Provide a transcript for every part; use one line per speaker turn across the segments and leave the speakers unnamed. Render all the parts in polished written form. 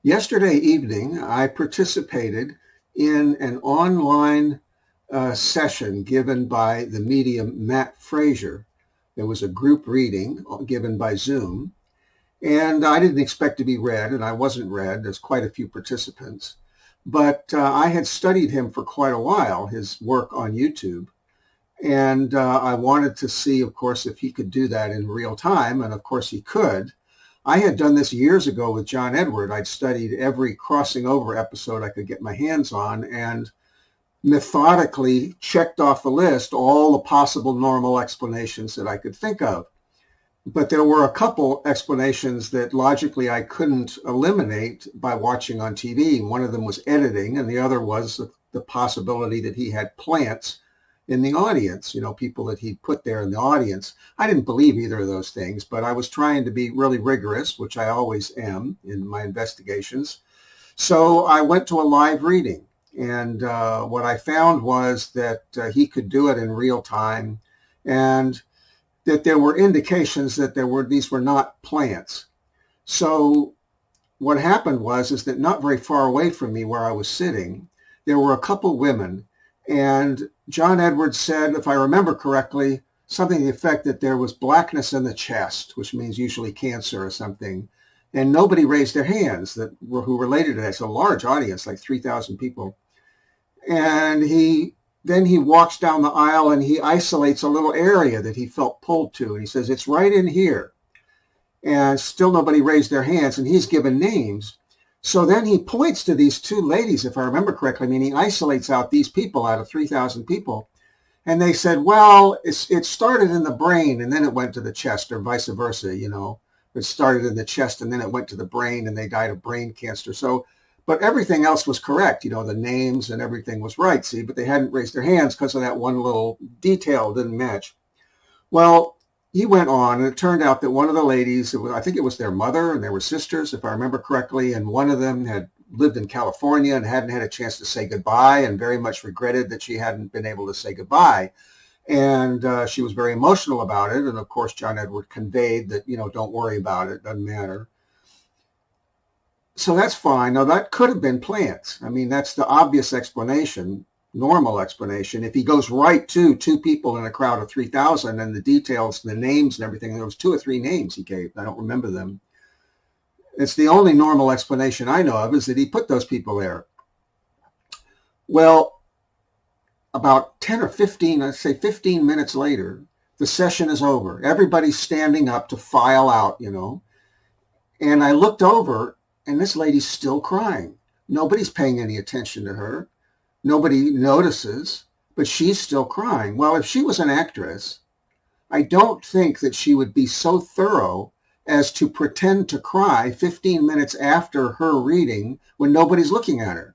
Yesterday evening, I participated in an online session given by the medium Matt Fraser. There was a group reading given by Zoom, and I didn't expect to be read, and I wasn't read. There's quite a few participants. But I had studied him for quite a while, his work on YouTube. And I wanted to see, of course, if he could do that in real time. And of course, he could. I had done this years ago with John Edward. I'd studied every crossing over episode I could get my hands on and methodically checked off the list all the possible normal explanations that I could think of. But there were a couple explanations that logically I couldn't eliminate by watching on TV. One of them was editing, and the other was the possibility that he had plants in the audience, people that he put there in the audience. I didn't believe either of those things, but I was trying to be really rigorous, which I always am in my investigations. So I went to a live reading, and what I found was that he could do it in real time, and that there were indications that these were not plants. So what happened is that not very far away from me where I was sitting, there were a couple women, and John Edwards said, if I remember correctly, something to the effect that there was blackness in the chest, which means usually cancer or something. And nobody raised their hands who related to that. It's a large audience, like 3,000 people. And then he walks down the aisle and he isolates a little area that he felt pulled to. And he says, it's right in here. And still nobody raised their hands, and he's given names. So then he points to these two ladies, if I remember correctly. I mean, he isolates out these people out of 3,000 people. And they said, well, it started in the brain and then it went to the chest, or vice versa, It started in the chest and then it went to the brain and they died of brain cancer. So, but everything else was correct. The names and everything was right, see, but they hadn't raised their hands because of that one little detail didn't match. Well, he went on, and it turned out that one of the ladies, I think it was their mother, and they were sisters, if I remember correctly, and one of them had lived in California and hadn't had a chance to say goodbye and very much regretted that she hadn't been able to say goodbye. And she was very emotional about it. And of course, John Edward conveyed that, don't worry about it, doesn't matter. So that's fine. Now, that could have been plants. I mean, that's the obvious explanation. Normal explanation. If he goes right to two people in a crowd of 3,000 and the details, the names and everything, there was 2 or 3 names he gave. I don't remember them. It's the only normal explanation I know of is that he put those people there. Well, about 10 or 15, I'd say 15 minutes later, the session is over. Everybody's standing up to file out, And I looked over and this lady's still crying. Nobody's paying any attention to her. Nobody notices, but she's still crying. Well, if she was an actress, I don't think that she would be so thorough as to pretend to cry 15 minutes after her reading when nobody's looking at her.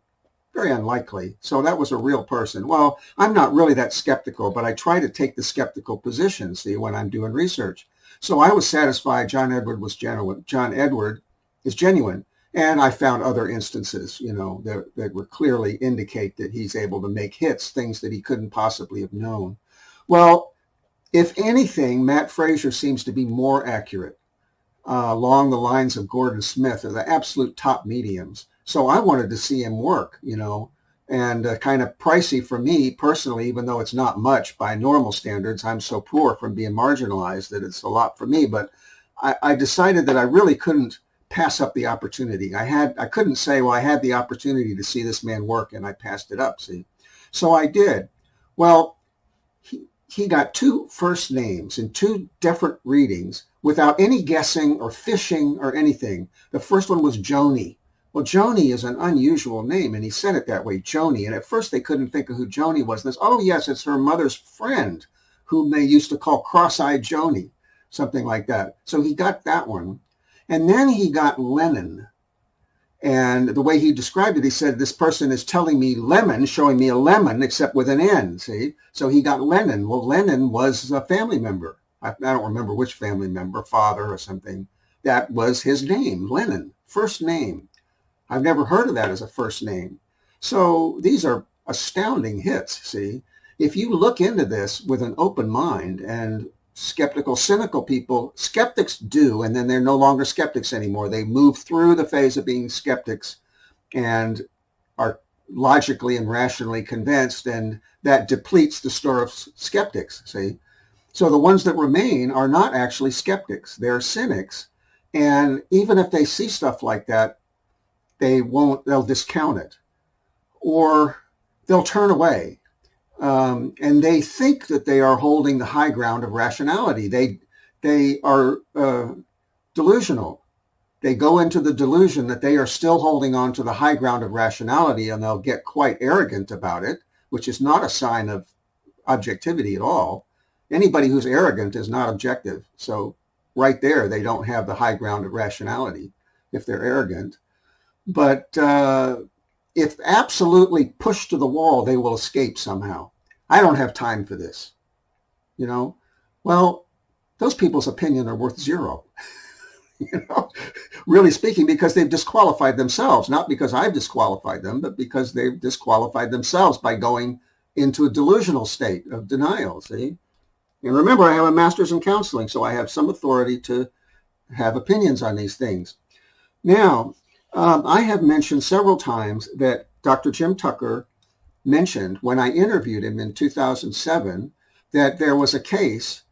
Very unlikely. So that was a real person. Well, I'm not really that skeptical, but I try to take the skeptical position, see, when I'm doing research. So I was satisfied John Edward was genuine. John Edward is genuine. And I found other instances, that would clearly indicate that he's able to make hits, things that he couldn't possibly have known. Well, if anything, Matt Fraser seems to be more accurate along the lines of Gordon Smith, are the absolute top mediums. So I wanted to see him work, and kind of pricey for me personally, even though it's not much by normal standards. I'm so poor from being marginalized that it's a lot for me. But I decided that I really couldn't pass up the opportunity. I couldn't say, well, I had the opportunity to see this man work and I passed it up, see. So I did. Well, he got 2 first names in 2 different readings without any guessing or fishing or anything. The first one was Joni. Well, Joni is an unusual name, and he said it that way, Joni. And at first they couldn't think of who Joni was. And oh, yes, it's her mother's friend, whom they used to call Cross-Eyed Joni, something like that. So he got that one. And then he got Lennon. And the way he described it, he said, this person is telling me lemon, showing me a lemon, except with an N, see? So he got Lennon. Well, Lennon was a family member. I don't remember which family member, father or something. That was his name, Lennon, first name. I've never heard of that as a first name. So these are astounding hits, see? If you look into this with an open mind and skeptical, cynical people, skeptics do, and then they're no longer skeptics anymore. They move through the phase of being skeptics and are logically and rationally convinced, and that depletes the store of skeptics, see? So the ones that remain are not actually skeptics. They're cynics. And even if they see stuff like that, they'll discount it, or they'll turn away. And they think that they are holding the high ground of rationality. They are delusional. They go into the delusion that they are still holding on to the high ground of rationality, and they'll get quite arrogant about it, which is not a sign of objectivity at all. Anybody who's arrogant is not objective. So right there, they don't have the high ground of rationality if they're arrogant. But if absolutely pushed to the wall, they will escape somehow. I don't have time for this. Well, those people's opinion are worth zero, really speaking, because they've disqualified themselves, not because I've disqualified them, but because they've disqualified themselves by going into a delusional state of denial, see? And remember, I have a master's in counseling, so I have some authority to have opinions on these things. Now, I have mentioned several times that Dr. Jim Tucker mentioned when I interviewed him in 2007 that there was a case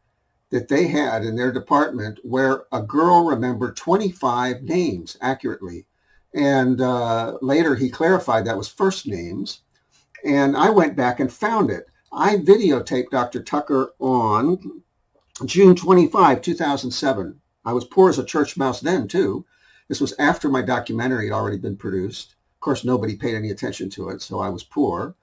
that they had in their department where a girl remembered 25 names accurately. And later he clarified that was first names. And I went back and found it. I videotaped Dr. Tucker on June 25, 2007. I was poor as a church mouse then, too. This was after my documentary had already been produced. Of course, nobody paid any attention to it, so I was poor.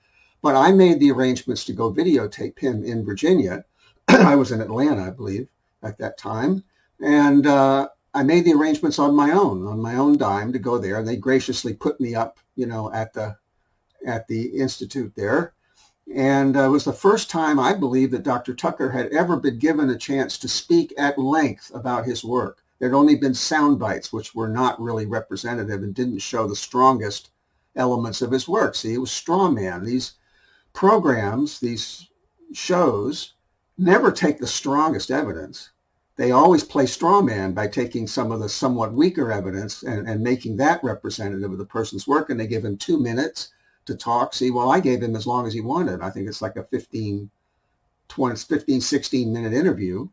But I made the arrangements to go videotape him in Virginia. I was in Atlanta, I believe, at that time. And I made the arrangements on my own dime to go there. And they graciously put me up, at the institute there. And it was the first time, I believe, that Dr. Tucker had ever been given a chance to speak at length about his work. There'd only been sound bites, which were not really representative and didn't show the strongest elements of his work. See, it was straw man. These programs, these shows, never take the strongest evidence. They always play straw man by taking some of the somewhat weaker evidence and making that representative of the person's work. And they give him 2 minutes to talk. See, well, I gave him as long as he wanted. I think it's like a 15, 16 minute interview.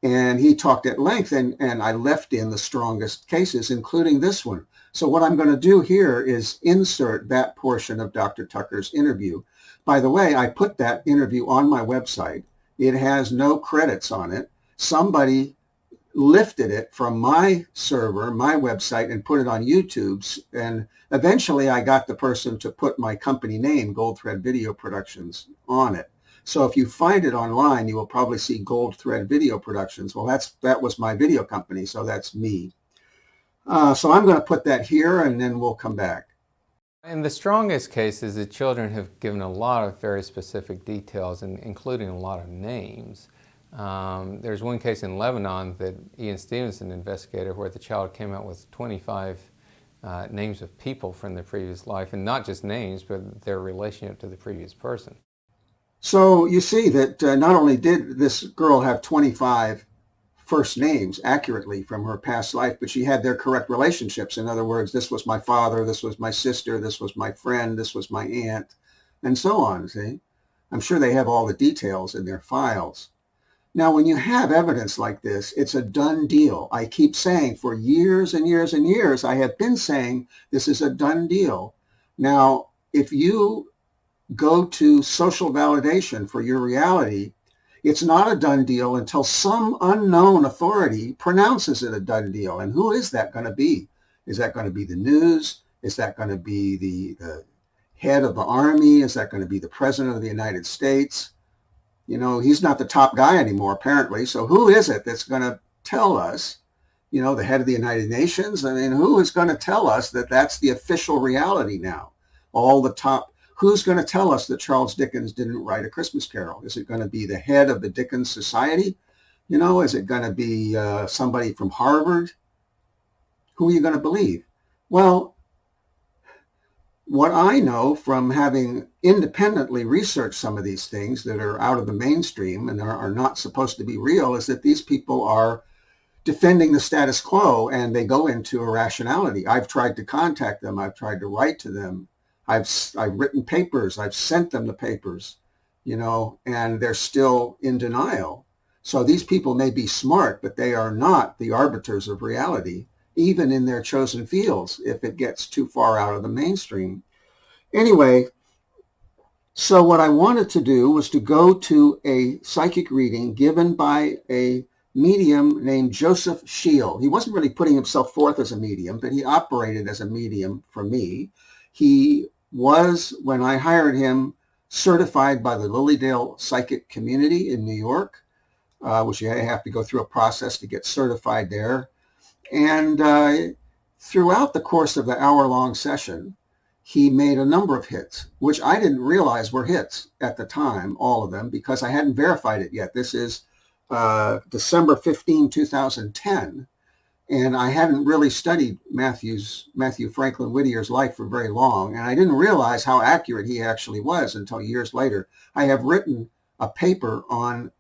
And he talked at length, and I left in the strongest cases, including this one. So what I'm going to do here is insert that portion of Dr. Tucker's interview. By the way, I put that interview on my website. It has no credits on it. Somebody lifted it from my server, my website, and put it on YouTube's. And eventually I got the person to put my company name, Gold Thread Video Productions, on it. So if you find it online, you will probably see Gold Thread Video Productions. Well, that was my video company, so that's me. So I'm going to put that here, and then we'll come back.
In the strongest cases, the children have given a lot of very specific details, including a lot of names. There's one case in Lebanon that Ian Stevenson investigated where the child came out with 25 names of people from their previous life, and not just names, but their relationship to the previous person.
So you see that not only did this girl have 25 first names accurately from her past life, but she had their correct relationships. In other words, this was my father, this was my sister, this was my friend, this was my aunt, and so on, see? I'm sure they have all the details in their files. Now, when you have evidence like this, it's a done deal. I keep saying for years and years and years, I have been saying this is a done deal. Now, if you go to social validation for your reality, it's not a done deal until some unknown authority pronounces it a done deal. And who is that going to be? Is that going to be the news? Is that going to be the head of the army? Is that going to be the president of the United States? He's not the top guy anymore, apparently. So who is it that's going to tell us, the head of the United Nations? I mean, who is going to tell us that that's the official reality now? Who's going to tell us that Charles Dickens didn't write A Christmas Carol? Is it going to be the head of the Dickens Society? Is it going to be somebody from Harvard? Who are you going to believe? Well, what I know from having independently researched some of these things that are out of the mainstream and are not supposed to be real is that these people are defending the status quo and they go into irrationality. I've tried to contact them. I've tried to write to them. I've written papers. I've sent them the papers, and they're still in denial. So these people may be smart, but they are not the arbiters of reality, even in their chosen fields, if it gets too far out of the mainstream. Anyway, so what I wanted to do was to go to a psychic reading given by a medium named Joseph Scheel. He wasn't really putting himself forth as a medium, but he operated as a medium for me. He was, when I hired him, certified by the Lilydale Psychic Community in New York, which you have to go through a process to get certified there. And throughout the course of the hour-long session, he made a number of hits, which I didn't realize were hits at the time, all of them, because I hadn't verified it yet. This is December 15, 2010, and I hadn't really studied Mathew Franklin Whittier's life for very long, and I didn't realize how accurate he actually was until years later. I have written a paper on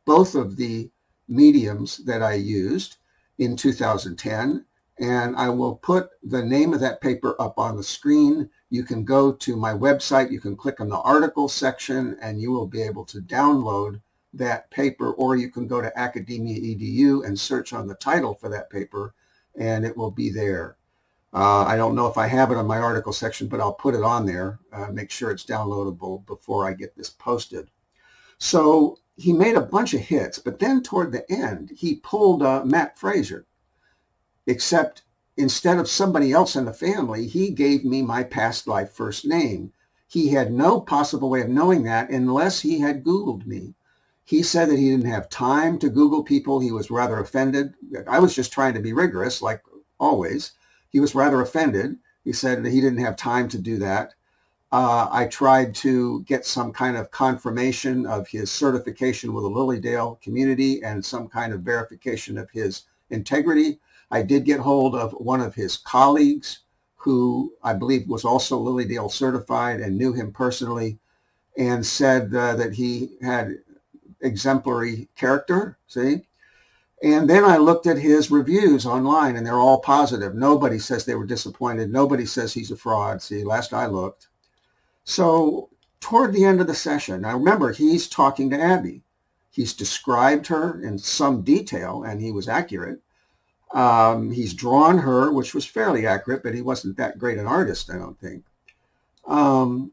both of the mediums that I used in 2010, and I will put the name of that paper up on the screen. You can go to my website, you can click on the article section, and you will be able to download that paper, or you can go to Academia EDU and search on the title for that paper, and it will be there. I don't know if I have it on my article section, but I'll put it on there, make sure it's downloadable before I get this posted. So he made a bunch of hits, but then toward the end, he pulled Matt Fraser, except instead of somebody else in the family, he gave me my past life first name. He had no possible way of knowing that unless he had Googled me. He said that he didn't have time to Google people. He was rather offended. I was just trying to be rigorous, like always. He was rather offended. He said that he didn't have time to do that. I tried to get some kind of confirmation of his certification with the Lilydale community and some kind of verification of his integrity. I did get hold of one of his colleagues who I believe was also Lilydale certified and knew him personally, and said that he had exemplary character, see? And then I looked at his reviews online, and they're all positive. Nobody says they were disappointed. Nobody says he's a fraud, see, last I looked. So toward the end of the session, now remember, he's talking to Abby. He's described her in some detail, and he was accurate. He's drawn her, which was fairly accurate, but he wasn't that great an artist, I don't think. And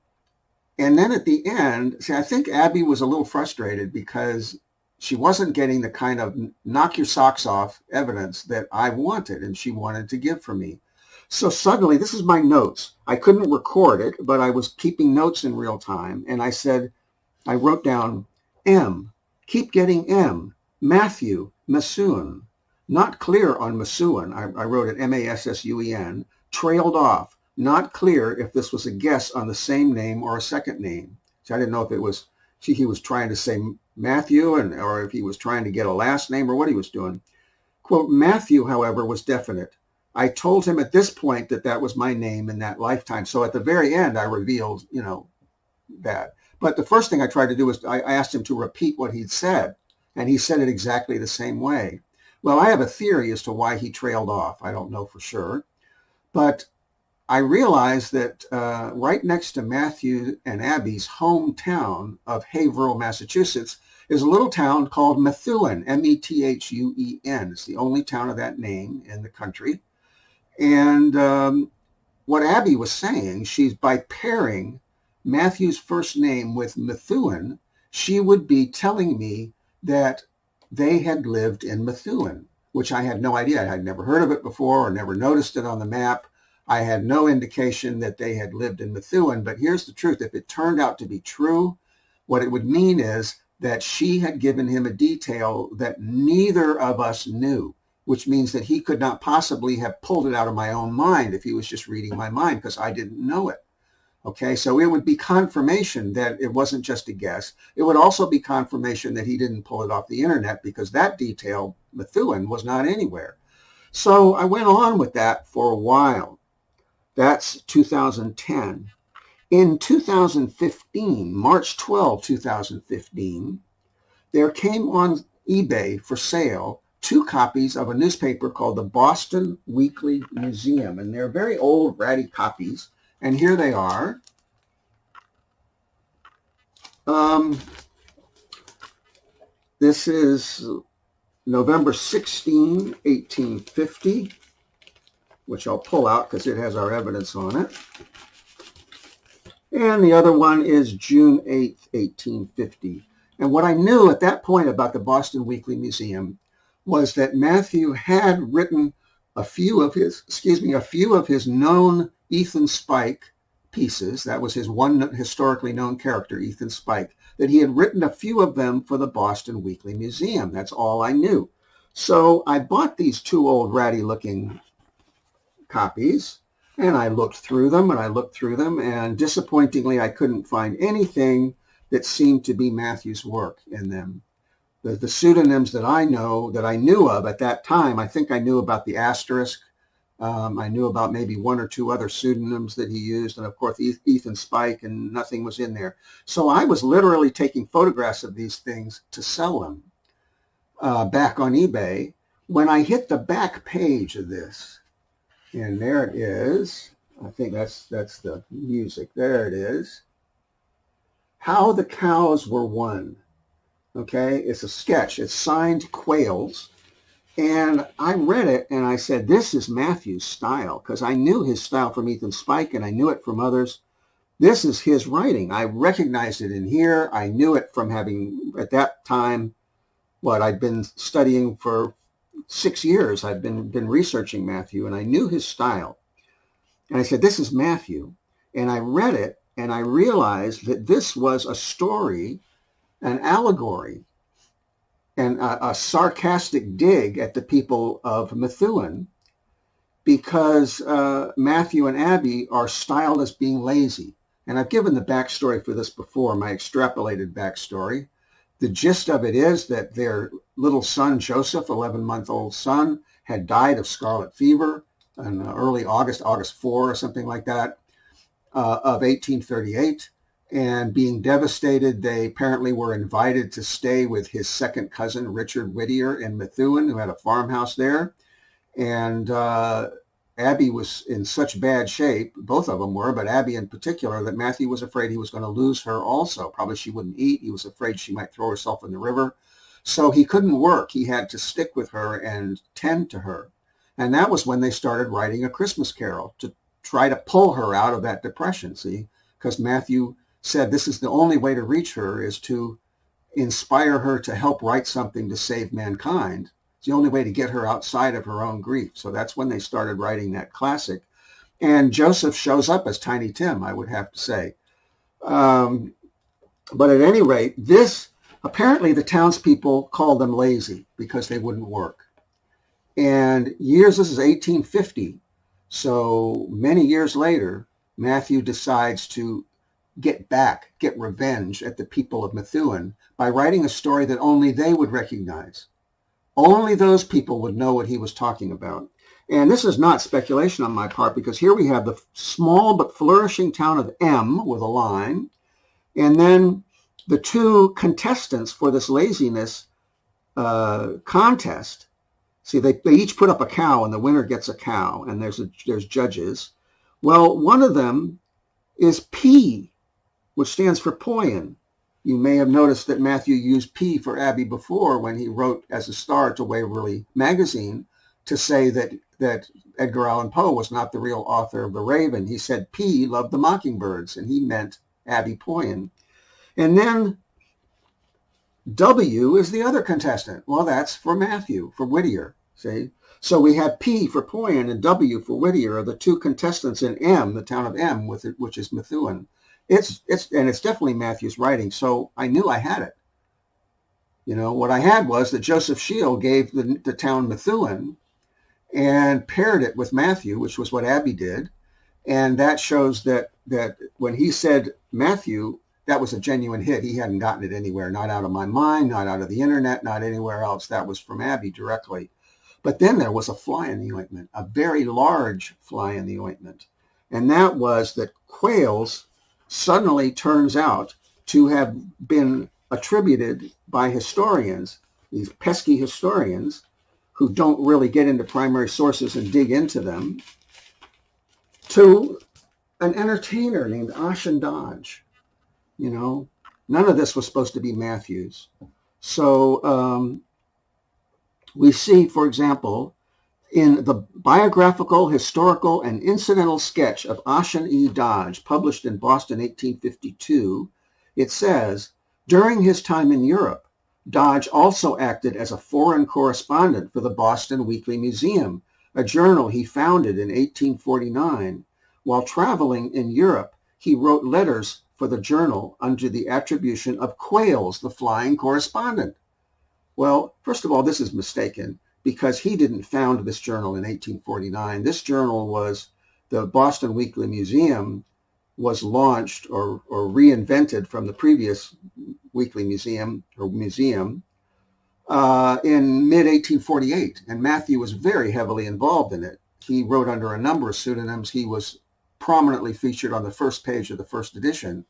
then at the end, see, I think Abby was a little frustrated because she wasn't getting the kind of knock your socks off evidence that I wanted and she wanted to give for me. So suddenly, this is my notes. I couldn't record it, but I was keeping notes in real time. And I wrote down M, keep getting M, Mathew, Massoon. Not clear on Massoon. I wrote it Massun, trailed off. Not clear if this was a guess on the same name or a second name. So I didn't know if it was, he was trying to say Mathew or if he was trying to get a last name or what he was doing. Quote, Mathew, however, was definite. I told him at this point that was my name in that lifetime. So at the very end, I revealed, that. But the first thing I tried to do was I asked him to repeat what he'd said, and he said it exactly the same way. Well, I have a theory as to why he trailed off. I don't know for sure. But I realized that right next to Mathew and Abby's hometown of Haverhill, Massachusetts, is a little town called Methuen, Methuen. It's the only town of that name in the country. And what Abby was saying, she's by pairing Mathew's first name with Methuen, she would be telling me that they had lived in Methuen, which I had no idea. I had never heard of it before or never noticed it on the map. I had no indication that they had lived in Methuen, but here's the truth. If it turned out to be true, what it would mean is that she had given him a detail that neither of us knew, which means that he could not possibly have pulled it out of my own mind if he was just reading my mind because I didn't know it. Okay, so it would be confirmation that it wasn't just a guess. It would also be confirmation that he didn't pull it off the internet because that detail, Methuen, was not anywhere. So I went on with that for a while. That's 2010. In 2015, March 12, 2015, there came on eBay for sale 2 copies of a newspaper called the Boston Weekly Museum. And they're very old, ratty copies. And here they are. This is November 16, 1850, which I'll pull out because it has our evidence on it. And the other one is June 8, 1850. And what I knew at that point about the Boston Weekly Museum was that Mathew had written a few of his known Ethan Spike pieces. That was his one historically known character, Ethan Spike, that he had written a few of them for the Boston Weekly Museum. That's all I knew. So I bought these 2 old ratty looking copies, and I looked through them and disappointingly I couldn't find anything that seemed to be Mathew's work in them. The pseudonyms that I knew of at that time, I think I knew about the asterisk. I knew about maybe 1 or 2 other pseudonyms that he used, and of course Ethan Spike, and nothing was in there. So I was literally taking photographs of these things to sell them back on eBay when I hit the back page of this. And there it is. I think that's the music. There it is. How the Cows Were Won. Okay, it's a sketch. It's signed Quails. And I read it and I said, this is Mathew's style, because I knew his style from Ethan Spike and I knew it from others. This is his writing. I recognized it in here. I knew it from having, at that time, I'd been studying for 6 years. I'd been researching Mathew, and I knew his style. And I said, this is Mathew. And I read it, and I realized that this was a story, an allegory, and a sarcastic dig at the people of Methuen, because Mathew and Abby are styled as being lazy. And I've given the backstory for this before, my extrapolated backstory. The gist of it is that their little son, Joseph, 11-month-old son, had died of scarlet fever in early August 4 or something like that, of 1838. And being devastated, they apparently were invited to stay with his second cousin, Richard Whittier, in Methuen, who had a farmhouse there. And Abby was in such bad shape, both of them were, but Abby in particular, that Mathew was afraid he was going to lose her also. Probably she wouldn't eat. He was afraid she might throw herself in the river. So he couldn't work. He had to stick with her and tend to her. And that was when they started writing A Christmas Carol to try to pull her out of that depression, see? Because Mathew said this is the only way to reach her is to inspire her to help write something to save mankind. It's the only way to get her outside of her own grief. So that's when they started writing that classic. And Joseph shows up as Tiny Tim, I would have to say. But at any rate, apparently the townspeople called them lazy because they wouldn't work. And this is 1850. So many years later, Mathew decides to get revenge at the people of Methuen by writing a story that only they would recognize. Only those people would know what he was talking about. And this is not speculation on my part, because here we have the small but flourishing town of M with a line, and then the 2 contestants for this laziness contest. See, they each put up a cow, and the winner gets a cow, and there's judges. Well, one of them is P, which stands for Poyen. You may have noticed that Mathew used P for Abby before when he wrote as a star to Waverly Magazine to say that Edgar Allan Poe was not the real author of The Raven. He said P loved the mockingbirds, and he meant Abby Poyen. And then W is the other contestant. Well, that's for Mathew, for Whittier, see? So we have P for Poyen and W for Whittier are the 2 contestants in M, the town of M, which is Methuen. It's definitely Mathew's writing, so I knew I had it. You know, what I had was that Joseph Shield gave the town Methuen and paired it with Mathew, which was what Abby did, and that shows that when he said Mathew, that was a genuine hit. He hadn't gotten it anywhere, not out of my mind, not out of the internet, not anywhere else. That was from Abby directly. But then there was a fly in the ointment, a very large fly in the ointment. And that was that Quails suddenly turns out to have been attributed by historians, these pesky historians who don't really get into primary sources and dig into them, to an entertainer named Ashen Dodge. None of this was supposed to be Mathew's. So we see, for example, in the biographical, historical, and incidental sketch of Ashen E. Dodge, published in Boston 1852, it says, during his time in Europe, Dodge also acted as a foreign correspondent for the Boston Weekly Museum, a journal he founded in 1849. While traveling in Europe, he wrote letters for the journal under the attribution of Quails, the flying correspondent. Well, first of all, this is mistaken, because he didn't found this journal in 1849. This journal was, the Boston Weekly Museum was launched or reinvented from the previous Weekly Museum in mid-1848, and Mathew was very heavily involved in it. He wrote under a number of pseudonyms. He was prominently featured on the first page of the first edition.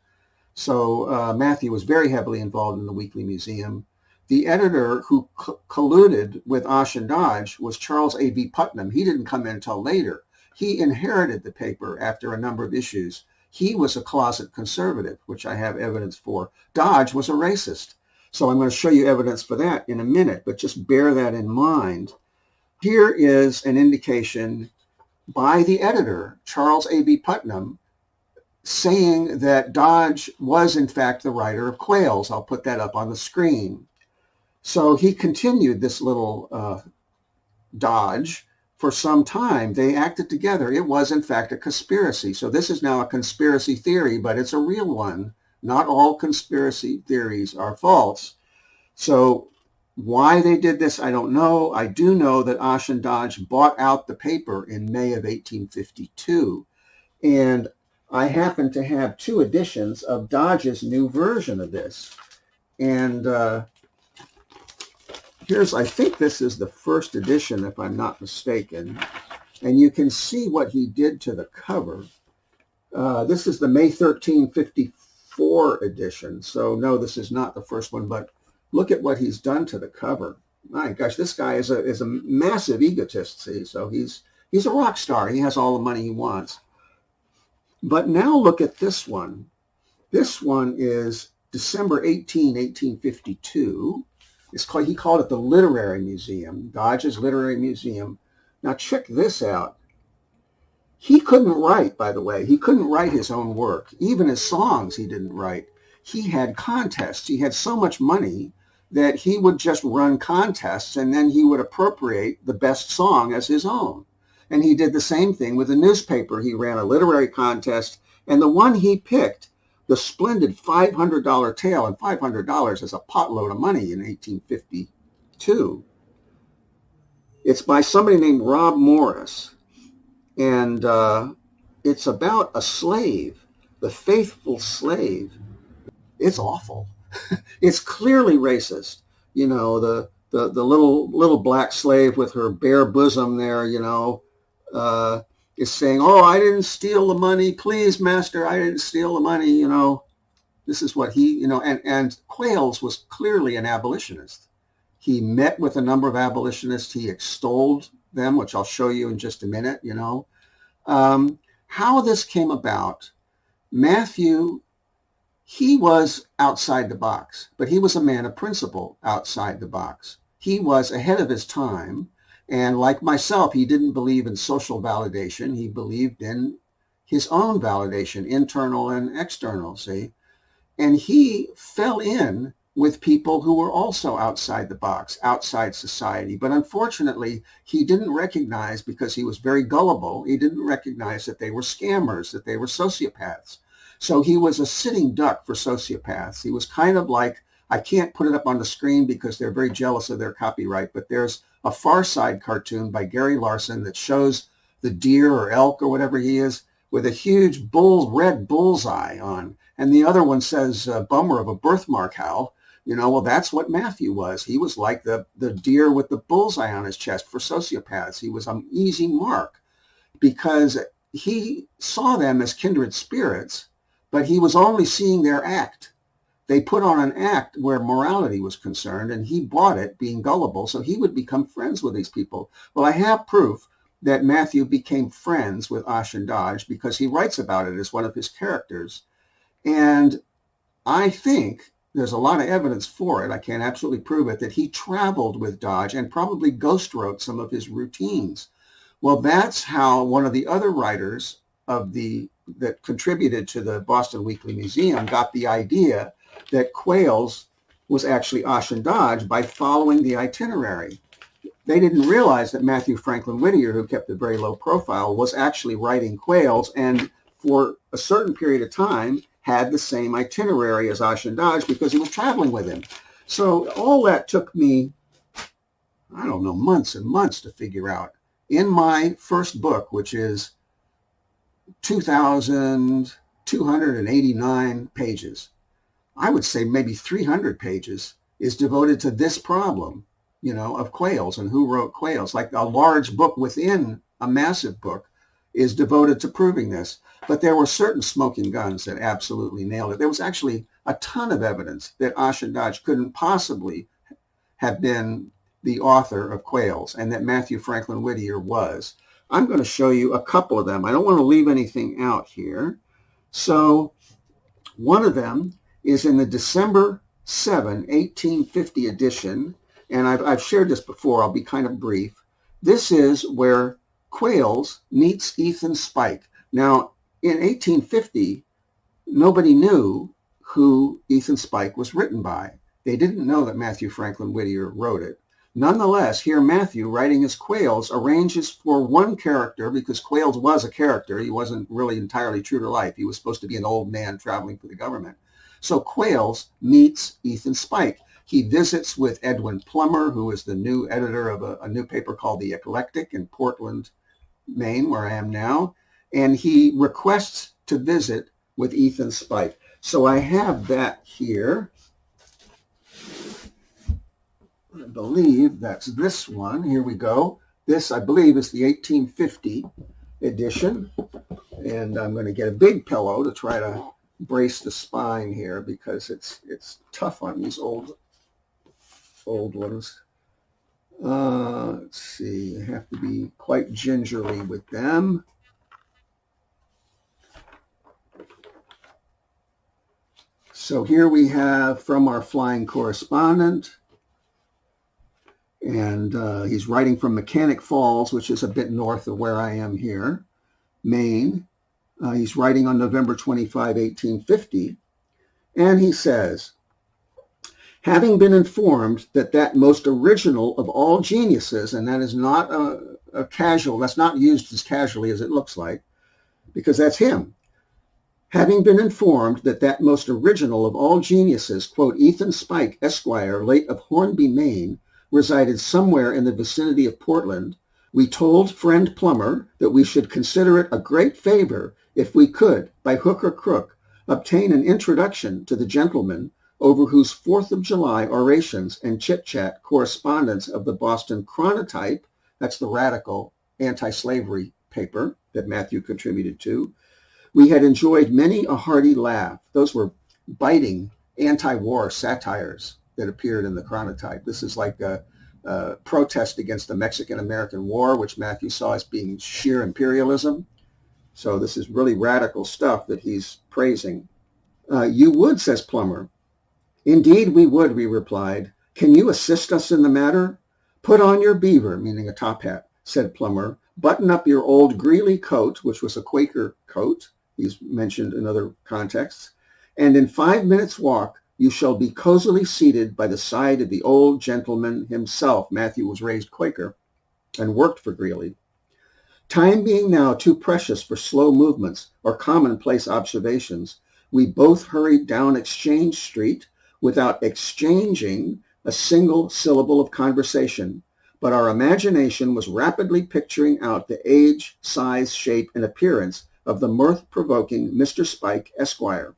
So Mathew was very heavily involved in the Weekly Museum. The editor who colluded with Ashen Dodge was Charles A.B. Putnam. He didn't come in until later. He inherited the paper after a number of issues. He was a closet conservative, which I have evidence for. Dodge was a racist. So I'm going to show you evidence for that in a minute, but just bear that in mind. Here is an indication by the editor, Charles A.B. Putnam, saying that Dodge was in fact the writer of Quails. I'll put that up on the screen. So he continued this little dodge for some time. They acted together. It was, in fact, a conspiracy. So this is now a conspiracy theory, but it's a real one. Not all conspiracy theories are false. So why they did this, I don't know. I do know that Ashen Dodge bought out the paper in May of 1852. And I happen to have 2 editions of Dodge's new version of this. And I think this is the first edition, if I'm not mistaken. And you can see what he did to the cover. This is the May 13, 54 edition. So no, this is not the first one, but look at what he's done to the cover. My gosh, this guy is a massive egotist, see? So he's a rock star. He has all the money he wants. But now look at this one. This one is December 18, 1852. He called it the Literary Museum, Dodge's Literary Museum. Now check this out. He couldn't write, by the way. He couldn't write his own work. Even his songs he didn't write. He had contests. He had so much money that he would just run contests, and then he would appropriate the best song as his own. And he did the same thing with the newspaper. He ran a literary contest, and the one he picked, the splendid $500 tale, and $500 is a potload of money in 1852. It's by somebody named Rob Morris, and it's about a slave, the faithful slave. It's awful. It's clearly racist. The little black slave with her bare bosom there, is saying, "Oh, I didn't steal the money. Please, master, I didn't steal the money." This is what he, and Quails was clearly an abolitionist. He met with a number of abolitionists. He extolled them, which I'll show you in just a minute, How this came about, Mathew, he was outside the box, but he was a man of principle outside the box. He was ahead of his time. And like myself, he didn't believe in social validation. He believed in his own validation, internal and external, see? And he fell in with people who were also outside the box, outside society. But unfortunately, he didn't recognize, because he was very gullible, he didn't recognize that they were scammers, that they were sociopaths. So he was a sitting duck for sociopaths. He was kind of like, I can't put it up on the screen because they're very jealous of their copyright, but there's a Far Side cartoon by Gary Larson that shows the deer or elk or whatever he is with a huge red bullseye on. And the other one says, bummer of a birthmark, Hal. Well, that's what Mathew was. He was like the deer with the bullseye on his chest for sociopaths. He was an easy mark because he saw them as kindred spirits, but he was only seeing their act. They put on an act where morality was concerned, and he bought it, being gullible, so he would become friends with these people. Well, I have proof that Mathew became friends with Ash and Dodge because he writes about it as one of his characters. And I think there's a lot of evidence for it. I can't absolutely prove it, that he traveled with Dodge and probably ghost wrote some of his routines. Well, that's how one of the other writers that contributed to the Boston Weekly Museum got the idea that Quails was actually Ash and Dodge by following the itinerary. They didn't realize that Mathew Franklin Whittier, who kept a very low profile, was actually writing Quails, and for a certain period of time had the same itinerary as Ash and Dodge because he was traveling with him. So all that took me, I don't know, months and months to figure out. In my first book, which is 2,289 pages, I would say maybe 300 pages is devoted to this problem, of Quails and who wrote Quails. Like a large book within a massive book is devoted to proving this. But there were certain smoking guns that absolutely nailed it. There was actually a ton of evidence that Ash and Dodge couldn't possibly have been the author of Quails, and that Mathew Franklin Whittier was. I'm going to show you a couple of them. I don't want to leave anything out here. So one of them is in the December 7, 1850 edition, and I've shared this before. I'll be kind of brief. This is where Quails meets Ethan Spike. Now, in 1850, nobody knew who Ethan Spike was written by. They didn't know that Mathew Franklin Whittier wrote it. Nonetheless, here Mathew, writing as Quails, arranges for one character, because Quails was a character. He wasn't really entirely true to life. He was supposed to be an old man traveling for the government. So Quails meets Ethan Spike. He visits with Edwin Plummer, who is the new editor of a new paper called The Eclectic in Portland, Maine, where I am now. And he requests to visit with Ethan Spike. So I have that here. I believe that's this one. Here we go. This, I believe, is the 1850 edition. And I'm going to get a big pillow to try to brace the spine here because it's tough on these old ones. Let's see. I have to be quite gingerly with them. So here we have from our flying correspondent. And he's writing from Mechanic Falls, which is a bit north of where I am here, Maine. He's writing on November 25, 1850. And he says, having been informed that most original of all geniuses, and that is not a casual, that's not used as casually as it looks like, because that's him. Having been informed that most original of all geniuses, quote, Ethan Spike, Esquire, late of Hornby, Maine, resided somewhere in the vicinity of Portland, we told friend Plummer that we should consider it a great favor if we could, by hook or crook, obtain an introduction to the gentleman over whose 4th of July orations and chit-chat correspondence of the Boston Chronotype, that's the radical anti-slavery paper that Mathew contributed to, we had enjoyed many a hearty laugh. Those were biting anti-war satires that appeared in the Chronotype. This is like a protest against the Mexican-American War, which Mathew saw as being sheer imperialism. So this is really radical stuff that he's praising. You would, says Plummer. Indeed we would, we replied. Can you assist us in the matter? Put on your beaver, meaning a top hat, said Plummer. Button up your old Greeley coat, which was a Quaker coat, he's mentioned in other contexts, and in 5 minutes' walk, you shall be cozily seated by the side of the old gentleman himself. Mathew was raised Quaker and worked for Greeley. Time being now too precious for slow movements or commonplace observations, we both hurried down Exchange Street without exchanging a single syllable of conversation, but our imagination was rapidly picturing out the age, size, shape, and appearance of the mirth-provoking Mr. Spike, Esquire.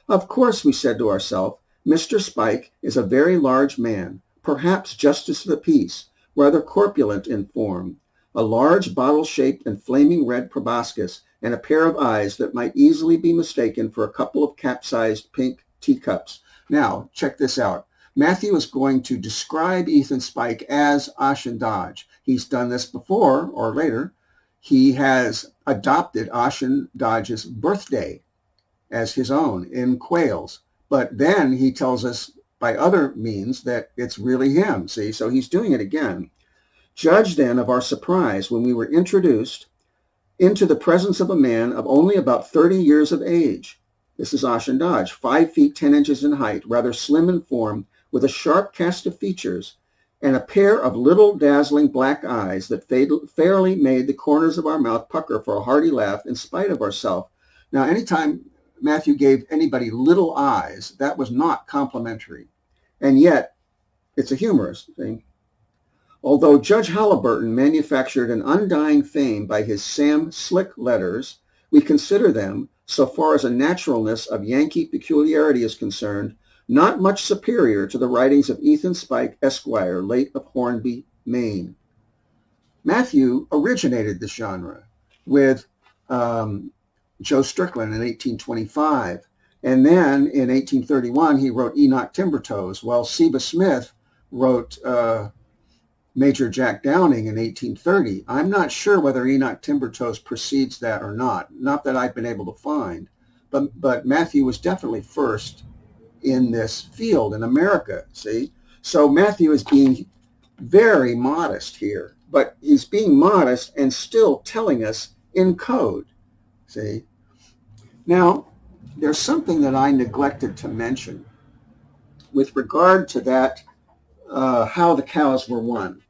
Of course, we said to ourselves, Mr. Spike is a very large man, perhaps justice of the peace, rather corpulent in form. A large bottle-shaped and flaming red proboscis and a pair of eyes that might easily be mistaken for a couple of capsized pink teacups. Now, check this out. Mathew is going to describe Ethan Spike as Ashen Dodge. He's done this before or later. He has adopted Ashen Dodge's birthday as his own in Quails. But then he tells us by other means that it's really him. See, so he's doing it again. Judge then of our surprise when we were introduced into the presence of a man of only about 30 years of age. This is Ashen Dodge, 5 feet 10 inches in height, rather slim in form, with a sharp cast of features, and a pair of little dazzling black eyes that fairly made the corners of our mouth pucker for a hearty laugh in spite of ourselves. Now, anytime Mathew gave anybody little eyes, that was not complimentary. And yet, it's a humorous thing. Although Judge Halliburton manufactured an undying fame by his Sam Slick letters, we consider them, so far as a naturalness of Yankee peculiarity is concerned, not much superior to the writings of Ethan Spike, Esquire, late of Hornby, Maine. Mathew originated this genre with Joe Strickland in 1825. And then in 1831, he wrote Enoch Timbertoes, while Seba Smith wrote Major Jack Downing in 1830. I'm not sure whether Enoch Timbertoes precedes that or not that I've been able to find. But Mathew was definitely first in this field in America, see? So Mathew is being very modest here, but he's being modest and still telling us in code, see? Now, there's something that I neglected to mention with regard to that, how the cows were won.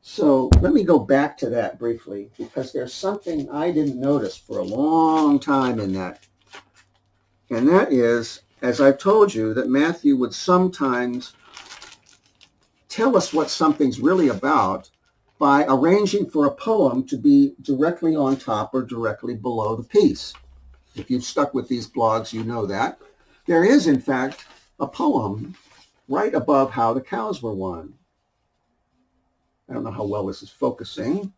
So let me go back to that briefly, because there's something I didn't notice for a long time in that. And that is, as I've told you, that Mathew would sometimes tell us what something's really about by arranging for a poem to be directly on top or directly below the piece. If you've stuck with these blogs, you know that. There is, in fact, a poem right above how the cows were won. I don't know how well this is focusing.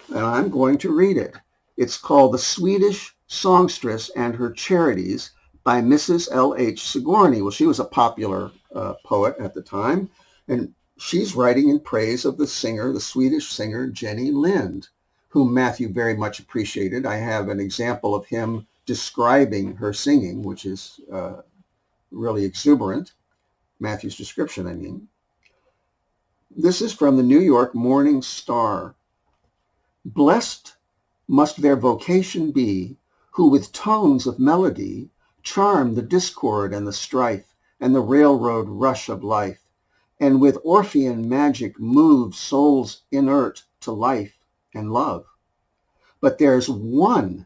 And I'm going to read it. It's called The Swedish Songstress and Her Charities by Mrs. L.H. Sigourney. Well, she was a popular poet at the time, and she's writing in praise of the singer, the Swedish singer, Jenny Lind, whom Mathew very much appreciated. I have an example of him describing her singing, which is really exuberant. Mathew's description, I mean. This is from the New York Morning Star. Blessed must their vocation be, who with tones of melody charm the discord and the strife and the railroad rush of life, and with Orphean magic move souls inert to life and love. But there's one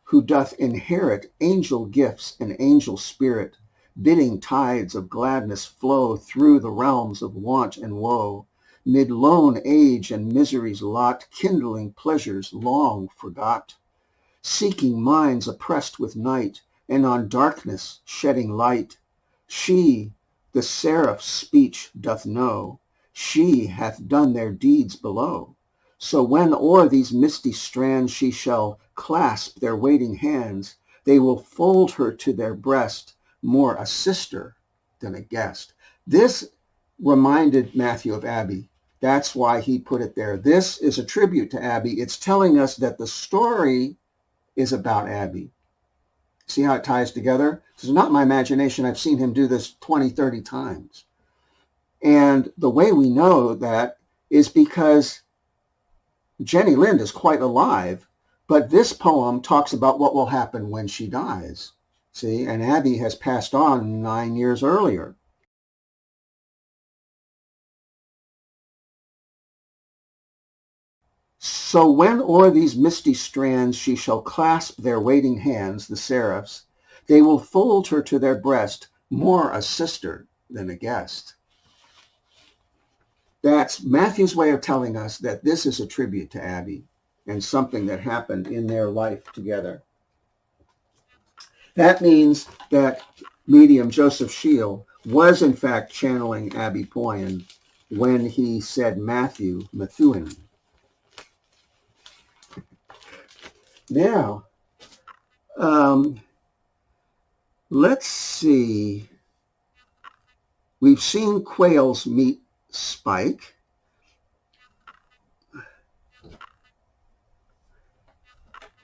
who doth inherit angel gifts and angel spirit, bidding tides of gladness flow through the realms of want and woe, mid lone age and misery's lot, kindling pleasures long forgot, seeking minds oppressed with night, and on darkness shedding light. She, the seraph's speech doth know, she hath done their deeds below. So when o'er these misty strands she shall clasp their waiting hands, they will fold her to their breast, more a sister than a guest. This reminded Mathew of Abby. That's why he put it there. This is a tribute to Abby. It's telling us that the story is about Abby. See how it ties together? This is not my imagination. I've seen him do this 20, 30 times. And the way we know that is because Jenny Lind is quite alive, but this poem talks about what will happen when she dies. See, and Abby has passed on 9 years earlier. So when o'er these misty strands she shall clasp their waiting hands, the seraphs, they will fold her to their breast, more a sister than a guest. That's Mathew's way of telling us that this is a tribute to Abby and something that happened in their life together. That means that medium Joseph Scheel was in fact channeling Abby Poyen when he said Mathew Methuen. Now, let's see. We've seen Quails meet Spike.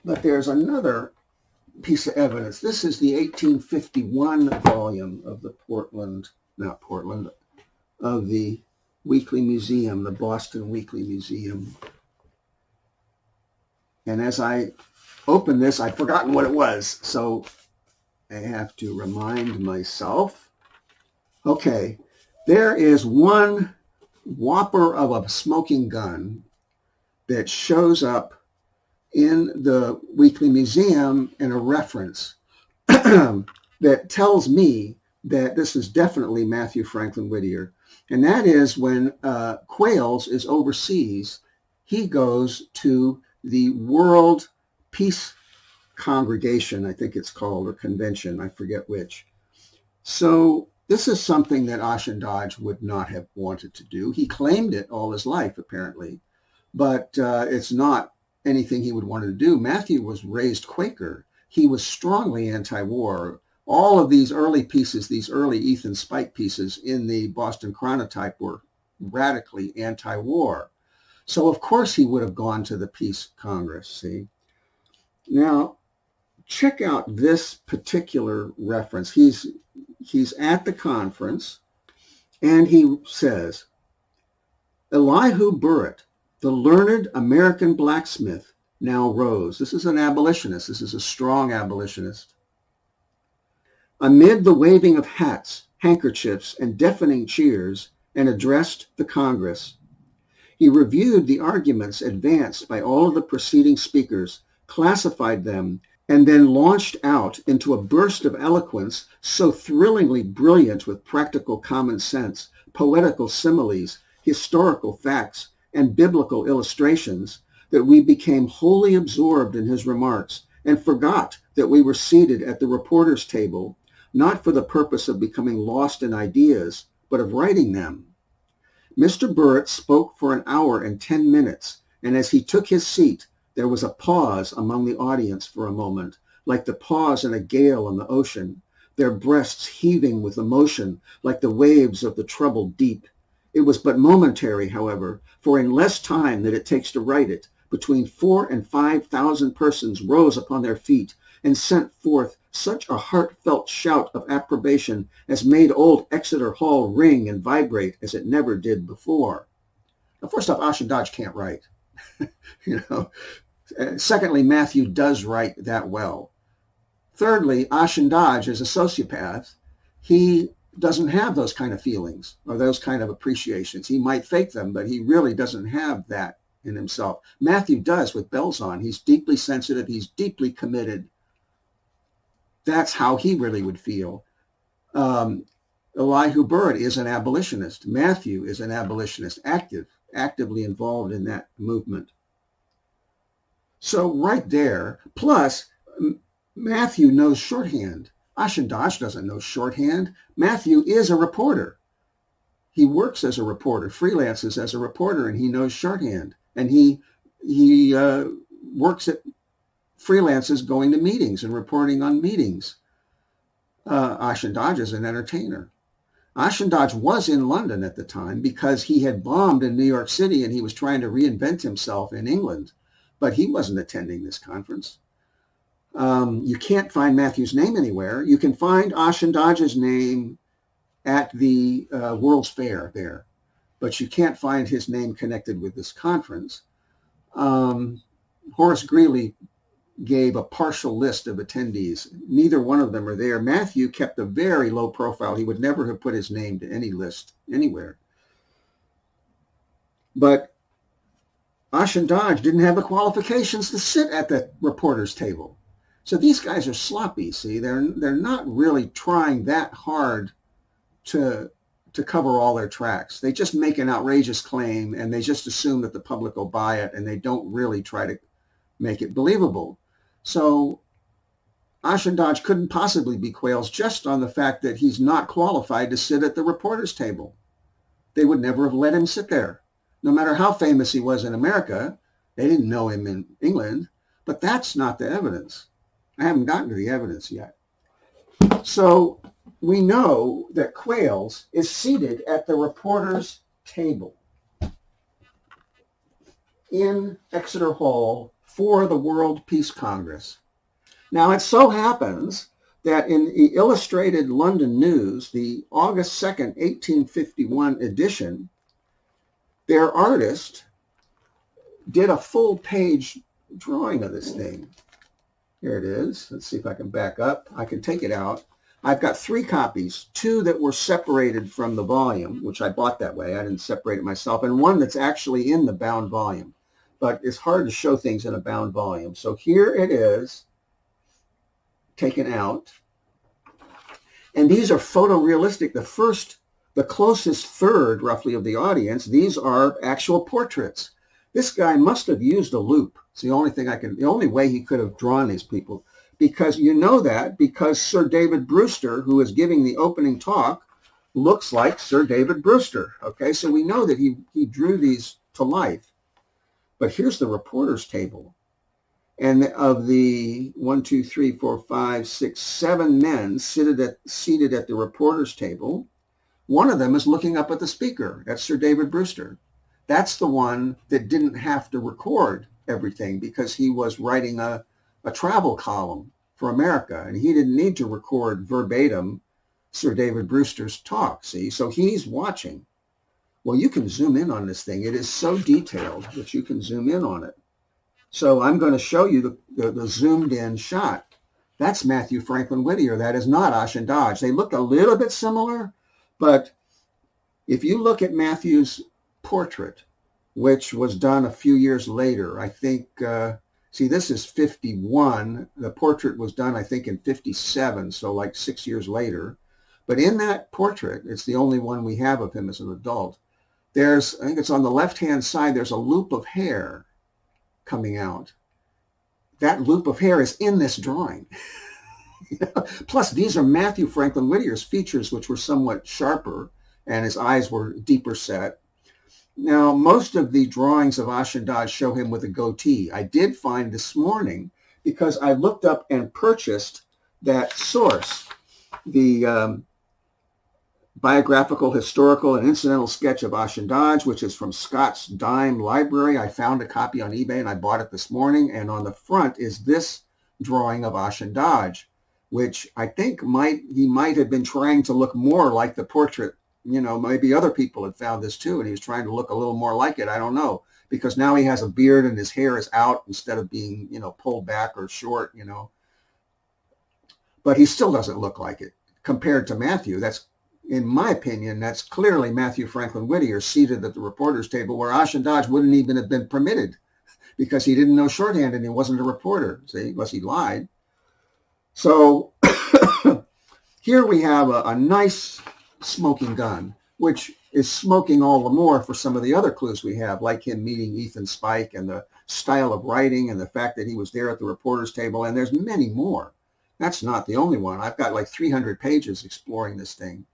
But there's another piece of evidence. This is the 1851 volume of the of the Weekly Museum, the Boston Weekly Museum. And as I opened this, I'd forgotten what it was, so I have to remind myself. Okay, there is one whopper of a smoking gun that shows up in the Weekly Museum in a reference that tells me that this is definitely Mathew Franklin Whittier. And that is when Quails is overseas, he goes to the World Peace Congregation, I think it's called, or convention, I forget which. So this is something that Ashendaj would not have wanted to do. He claimed it all his life, apparently, but it's not anything he would want to do. Mathew was raised Quaker. He was strongly anti-war. All of these early pieces, these early Ethan Spike pieces in the Boston Chronotype were radically anti-war. So of course he would have gone to the Peace Congress, see? Now, check out this particular reference. He's at the conference, and he says, Elihu Burritt, the learned American blacksmith, now rose. This is an abolitionist. This is a strong abolitionist. Amid the waving of hats, handkerchiefs, and deafening cheers, and addressed the Congress. He reviewed the arguments advanced by all of the preceding speakers, classified them, and then launched out into a burst of eloquence so thrillingly brilliant with practical common sense, poetical similes, historical facts, and biblical illustrations that we became wholly absorbed in his remarks and forgot that we were seated at the reporter's table, not for the purpose of becoming lost in ideas, but of writing them. Mr. Burritt spoke for an hour and 10 minutes, and as he took his seat, there was a pause among the audience for a moment, like the pause in a gale on the ocean, their breasts heaving with emotion like the waves of the troubled deep. It was but momentary, however, for in less time than it takes to write it, between 4,000 and 5,000 persons rose upon their feet and sent forth such a heartfelt shout of approbation as made old Exeter Hall ring and vibrate as it never did before. Now, first off, Ashendaj can't write. Secondly, Mathew does write that well. Thirdly, Ashendaj is a sociopath. He doesn't have those kind of feelings or those kind of appreciations. He might fake them, but he really doesn't have that in himself. Mathew does with bells on. He's deeply sensitive. He's deeply committed. That's how he really would feel. Elihu Burritt is an abolitionist. Mathew is an abolitionist, actively involved in that movement. So right there, plus Mathew knows shorthand. Ashendaj doesn't know shorthand. Mathew is a reporter. He works as a reporter, freelances as a reporter, and he knows shorthand. And he works at freelances going to meetings and reporting on meetings. Ashendaj is an entertainer. Ashendaj was in London at the time because he had bombed in New York City and he was trying to reinvent himself in England, but he wasn't attending this conference. You can't find Mathew's name anywhere. You can find Ashendaj's name at the World's Fair there, but you can't find his name connected with this conference. Horace Greeley gave a partial list of attendees. Neither one of them are there. Mathew kept a very low profile. He would never have put his name to any list anywhere. But Ashendaj didn't have the qualifications to sit at the reporter's table. So these guys are sloppy, see? They're not really trying that hard to cover all their tracks. They just make an outrageous claim and they just assume that the public will buy it and they don't really try to make it believable. So Ashendaj couldn't possibly be Quails just on the fact that he's not qualified to sit at the reporter's table. They would never have let him sit there. No matter how famous he was in America, they didn't know him in England. But that's not the evidence. I haven't gotten to the evidence yet. So we know that Quails is seated at the reporter's table in Exeter Hall for the World Peace Congress. Now, it so happens that in the Illustrated London News, the August 2nd, 1851 edition, their artist did a full-page drawing of this thing. Here it is. Let's see if I can back up. I can take it out. I've got 3 copies, 2 that were separated from the volume, which I bought that way. I didn't separate it myself, and 1 that's actually in the bound volume. But it's hard to show things in a bound volume. So here it is, taken out. And these are photorealistic. The closest third, roughly, of the audience, these are actual portraits. This guy must have used a loupe. It's the only way he could have drawn these people. Because you know that because Sir David Brewster, who is giving the opening talk, looks like Sir David Brewster. Okay, so we know that he drew these to life. But here's the reporter's table. And of the 1, 2, 3, 4, 5, 6, 7 men seated at the reporter's table, one of them is looking up at the speaker. That's Sir David Brewster. That's the one that didn't have to record everything because he was writing a travel column for America, and he didn't need to record verbatim Sir David Brewster's talk, see? So he's watching. Well, you can zoom in on this thing. It is so detailed that you can zoom in on it. So I'm going to show you the zoomed in shot. That's Mathew Franklin Whittier. That is not Ashen Dodge. They look a little bit similar, but if you look at Mathew's portrait, which was done a few years later, I think, see, this is 51. The portrait was done, I think, in 57, so like 6 years later. But in that portrait, it's the only one we have of him as an adult, I think it's on the left-hand side, there's a loop of hair coming out. That loop of hair is in this drawing. Plus, these are Mathew Franklin Whittier's features, which were somewhat sharper, and his eyes were deeper set. Now, most of the drawings of Ashen Dodge show him with a goatee. I did find this morning, because I looked up and purchased that source, the Biographical, Historical, and Incidental Sketch of Ashen Dodge, which is from Scott's Dime Library. I found a copy on eBay, and I bought it this morning. And on the front is this drawing of Ashen Dodge, which I think he might have been trying to look more like the portrait. You know, maybe other people had found this too, and he was trying to look a little more like it. I don't know, because now he has a beard and his hair is out instead of being, pulled back or short, But he still doesn't look like it compared to Mathew. That's, in my opinion, that's clearly Mathew Franklin Whittier seated at the reporter's table, where Ashen Dodge wouldn't even have been permitted because he didn't know shorthand and he wasn't a reporter, see, unless he lied. So here we have a nice smoking gun, which is smoking all the more for some of the other clues we have, like him meeting Ethan Spike and the style of writing and the fact that he was there at the reporter's table. And there's many more. That's not the only one. I've got like 300 pages exploring this thing.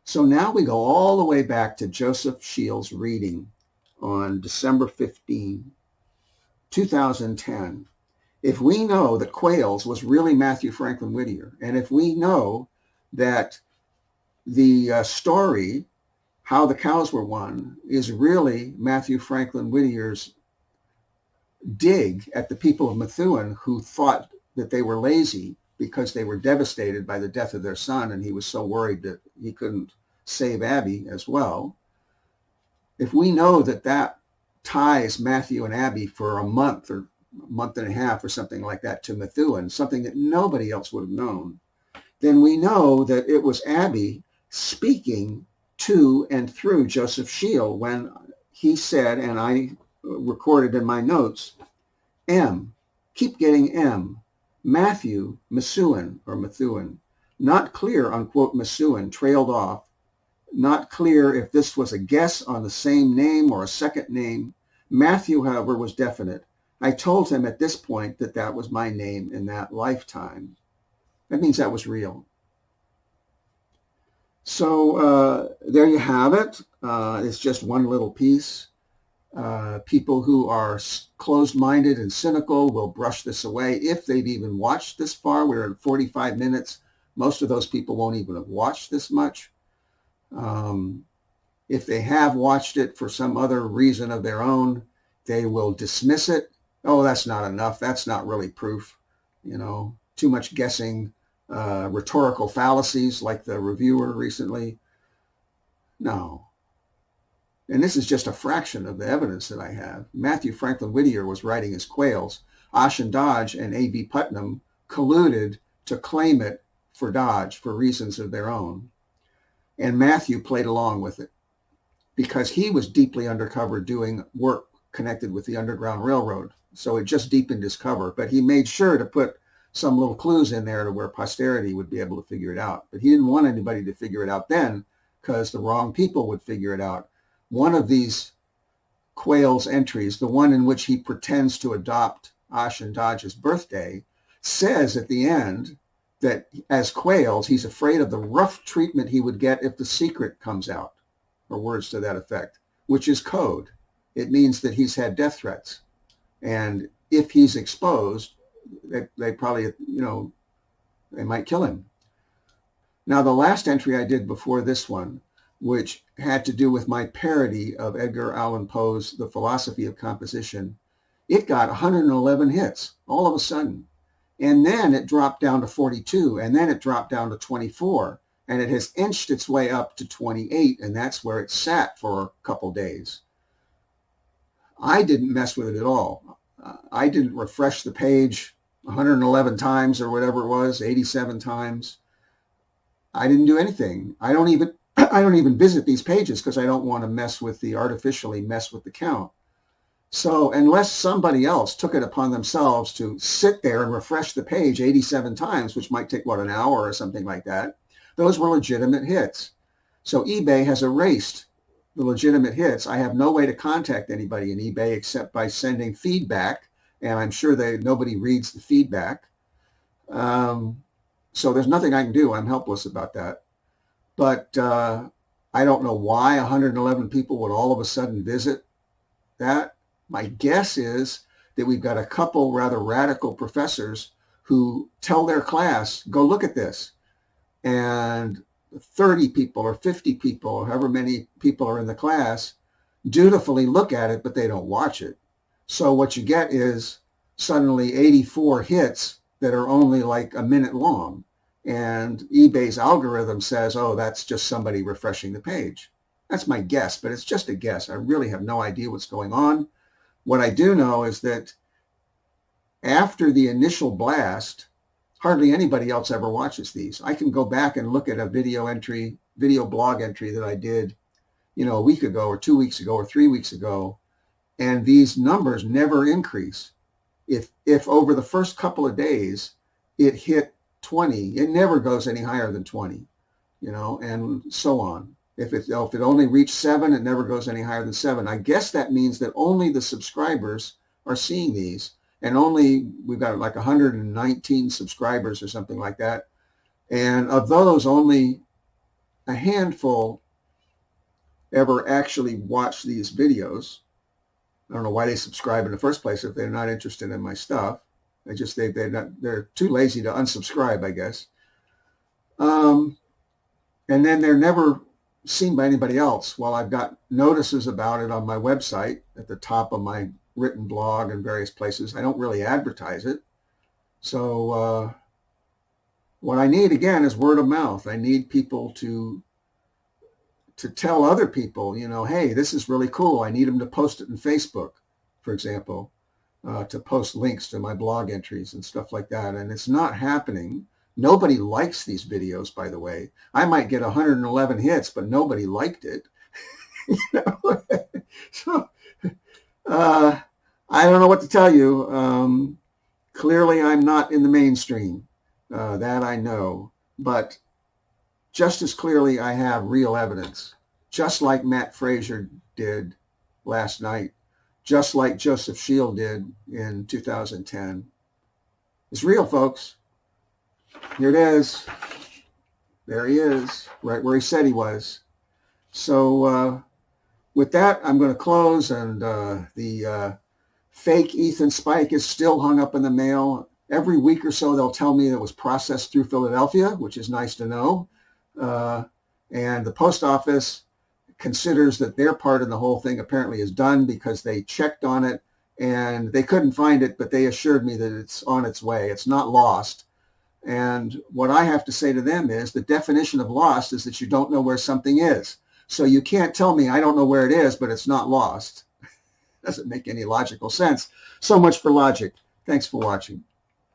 So now we go all the way back to Joseph Shields' reading on December 15, 2010. If we know that Quails was really Mathew Franklin Whittier, and if we know that the story, How the Cows Were Won, is really Mathew Franklin Whittier's dig at the people of Methuen who thought that they were lazy because they were devastated by the death of their son, and he was so worried that he couldn't save Abby as well. If we know that ties Mathew and Abby for a month or a month and a half or something like that to Methuen, something that nobody else would have known, then we know that it was Abby speaking to and through Joseph Shield when he said, and I recorded in my notes, M, keep getting M, Mathew, Methuen, not clear, unquote, Methuen, trailed off, not clear if this was a guess on the same name or a second name. Mathew, however, was definite. I told him at this point that was my name in that lifetime. That means that was real. So there you have it. It's just one little piece. People who are closed-minded and cynical will brush this away if they've even watched this far. We're at 45 minutes. Most of those people won't even have watched this much. If they have watched it for some other reason of their own, they will dismiss it. Oh, that's not enough. That's not really proof. Too much guessing, rhetorical fallacies like the reviewer recently. No. And this is just a fraction of the evidence that I have. Mathew Franklin Whittier was writing his Quails. Ashen Dodge and A.B. Putnam colluded to claim it for Dodge for reasons of their own. And Mathew played along with it because he was deeply undercover doing work connected with the Underground Railroad. So it just deepened his cover. But he made sure to put some little clues in there to where posterity would be able to figure it out. But he didn't want anybody to figure it out then because the wrong people would figure it out. One of these Quails entries, the one in which he pretends to adopt Ashen Dodge's birthday, says at the end that as Quails, he's afraid of the rough treatment he would get if the secret comes out, or words to that effect, which is code. It means that he's had death threats. And if he's exposed, they probably, they might kill him. Now, the last entry I did before this one, which had to do with my parody of Edgar Allan Poe's The Philosophy of Composition, it got 111 hits all of a sudden. And then it dropped down to 42, and then it dropped down to 24, and it has inched its way up to 28, and that's where it sat for a couple days. I didn't mess with it at all. I didn't refresh the page 111 times or whatever it was, 87 times. I didn't do anything. I don't even visit these pages because I don't want to artificially mess with the count. So unless somebody else took it upon themselves to sit there and refresh the page 87 times, which might take, an hour or something like that, those were legitimate hits. So eBay has erased the legitimate hits. I have no way to contact anybody in eBay except by sending feedback, and I'm sure nobody reads the feedback. So there's nothing I can do. I'm helpless about that. But I don't know why 111 people would all of a sudden visit that. My guess is that we've got a couple rather radical professors who tell their class, go look at this. And 30 people or 50 people, or however many people are in the class, dutifully look at it, but they don't watch it. So what you get is suddenly 84 hits that are only like a minute long. And eBay's algorithm says, oh, that's just somebody refreshing the page. That's my guess, but it's just a guess. I really have no idea what's going on. What I do know is that after the initial blast, hardly anybody else ever watches these. I can go back and look at a video blog entry that I did, a week ago or 2 weeks ago or 3 weeks ago, and these numbers never increase. If over the first couple of days it hit 20, it never goes any higher than 20, and so on. If it only reached 7, it never goes any higher than 7. I guess that means that only the subscribers are seeing these, and we've got like 119 subscribers or something like that. And of those, only a handful ever actually watch these videos. I don't know why they subscribe in the first place if they're not interested in my stuff. They're too lazy to unsubscribe, I guess. And then they're never seen by anybody else. Well, I've got notices about it on my website at the top of my written blog and various places. I don't really advertise it. So what I need, again, is word of mouth. I need people to tell other people, hey, this is really cool. I need them to post it in Facebook, for example, to post links to my blog entries and stuff like that. And it's not happening. Nobody likes these videos, by the way. I might get 111 hits, but nobody liked it. So I don't know what to tell you. Clearly, I'm not in the mainstream. That I know. But just as clearly, I have real evidence, just like Matt Fraser did last night, just like Joseph Shield did in 2010. It's real, folks. Here it is. There he is, right where he said he was. So with that, I'm going to close, and the fake Ethan Spike is still hung up in the mail. Every week or so, they'll tell me that it was processed through Philadelphia, which is nice to know. And the post office considers that their part in the whole thing apparently is done because they checked on it and they couldn't find it, but they assured me that it's on its way. It's not lost. And what I have to say to them is the definition of lost is that you don't know where something is. So you can't tell me I don't know where it is, but it's not lost. Doesn't make any logical sense. So much for logic. Thanks for watching.